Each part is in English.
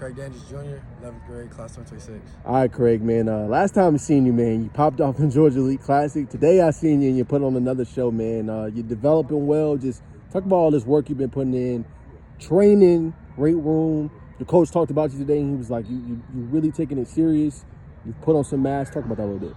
Craig Dandridge Jr., 11th grade, class 2026. All right, Craig, man. Last time I seen you, man, you popped off in Georgia Elite Classic. Today I seen you and you put on another show, man. You're developing well. Just talk about all this work you've been putting in, training, weight room. The coach talked about you today, and he was like, you really taking it serious. You've put on some mass. Talk about that a little bit.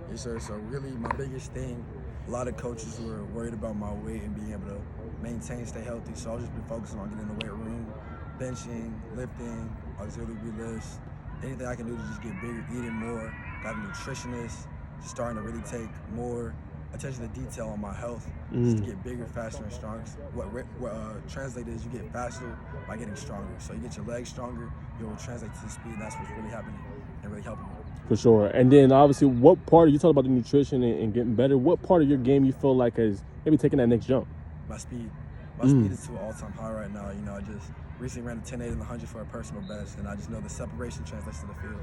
Yes, sir. So really my biggest thing, a lot of coaches were worried about my weight and being able to maintain, stay healthy. So I've just been focusing on getting in the weight room, benching, lifting, auxiliary lifts, anything I can do to just get bigger, eating more. Got a nutritionist, just starting to really take more attention to detail on my health, just to get bigger, faster, and stronger. What translated is you get faster by getting stronger. So you get your legs stronger, you'll translate to the speed, and that's what's really happening and really helping me. For sure. And then obviously, what part of you talk about the nutrition and getting better? What part of your game you feel like is maybe taking that next jump? My speed. My speed is to an all-time high right now. You know, I just recently ran a 10.8 in the 100 for a personal best, and I just know the separation translates to the field.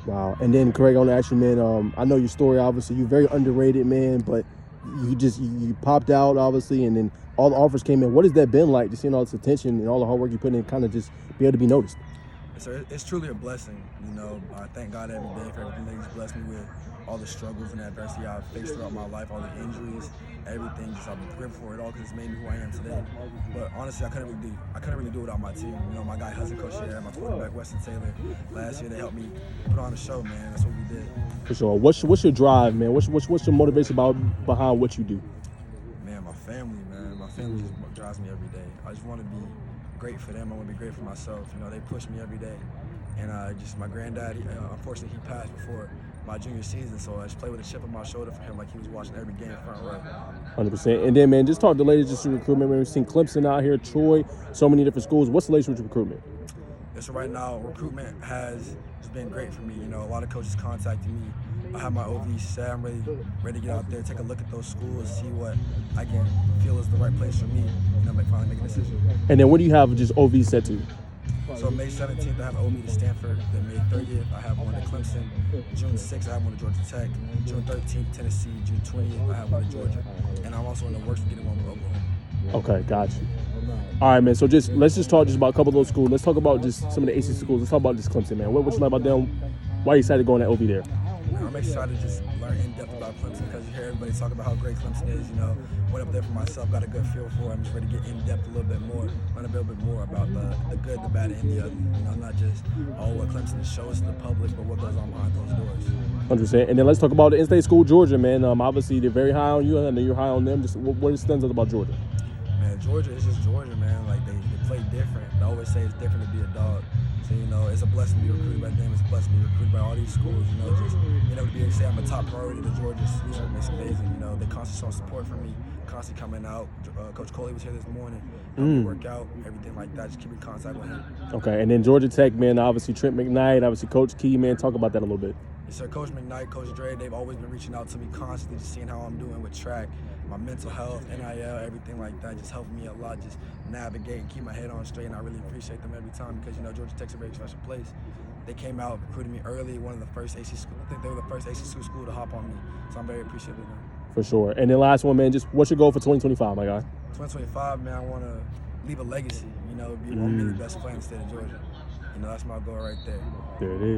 Wow. And then, Craig, I want to ask you, man, I know your story, obviously. You're very underrated, man, but you popped out, obviously, and then all the offers came in. What has that been like, just seeing all this attention and all the hard work you put in, kind of just be able to be noticed? So it's truly a blessing. You know, I thank God every day for everything that He's blessed me with, all the struggles and adversity I've faced throughout my life, all the injuries, everything. Just I'm grateful for it all because it's made me who I am today. But honestly, I couldn't really do it without my team. You know, my guy Hudson Coach here, my quarterback Weston Taylor. Last year they helped me put on a show, man. That's what we did. For sure. What's your drive, man? What's your motivation behind what you do? Man, my family, man. My family just drives me every day. I just want to be great for them. I want to be great for myself. You know, they push me every day. And just my granddad, unfortunately, he passed before my junior season, so I just played with a chip on my shoulder for him like he was watching every game front row. 100%. And then, man, just talk to the latest just recruitment. We've seen Clemson out here, Troy, so many different schools. What's the latest with recruitment? Yeah, so right now, recruitment has been great for me. You know, a lot of coaches contacted me. I have my OV set. I'm ready to get out there, take a look at those schools, see what I can feel is the right place for me, you know, finally make a decision. And then what do you have just OV set to? So May 17th, I have an OV to Stanford. Then May 30th, I have one to Clemson. June 6th, I have one to Georgia Tech. June 13th, Tennessee. June 20th, I have one to Georgia. And I'm also in the works of getting one with Oklahoma. Okay, got you. All right, man. So let's talk about a couple of those schools. Let's talk about just some of the ACC schools. Let's talk about just Clemson, man. What you like about them? Why are you excited to go on that OV there? I'm excited to just learn in depth about Clemson because you hear everybody talk about how great Clemson is. You know, went up there for myself, got a good feel for it. I'm just ready to get in depth a little bit more, learn a little bit more about the good, the bad, and the ugly. You know, not just what Clemson shows to the public, but what goes on behind those doors. 100%. And then let's talk about the in-state school, Georgia, man. Obviously, they're very high on you, and you're high on them. Just what stands out about Georgia? Man, Georgia is just Georgia, man. Like, they play different. They always say it's different to be a dog. So, you know, it's a blessing to be recruited by them. It's a blessing to be recruited by all these schools. You know, just being able to be able to say I'm a top priority to Georgia is amazing. You know, they constantly show support for me, constantly coming out. Coach Coley was here this morning. Work out, everything like that. Just keep in contact with him. Okay, and then Georgia Tech, man. Obviously, Trent McKnight, obviously Coach Key, man. Talk about that a little bit. Yes, sir. Coach McKnight, Coach Dre, they've always been reaching out to me constantly, just seeing how I'm doing with track, my mental health, NIL, everything like that, just helping me a lot, just navigate and keep my head on straight, and I really appreciate them every time because, you know, Georgia Tech's a very special place. They came out, recruited me early, one of the first AC schools. I think they were the first ACC school to hop on me, so I'm very appreciative of them. For sure. And then last one, man, just what's your goal for 2025, my guy? 2025, man, I want to leave a legacy, you know, be the best player in the state of Georgia. You know, that's my goal right there. There it is.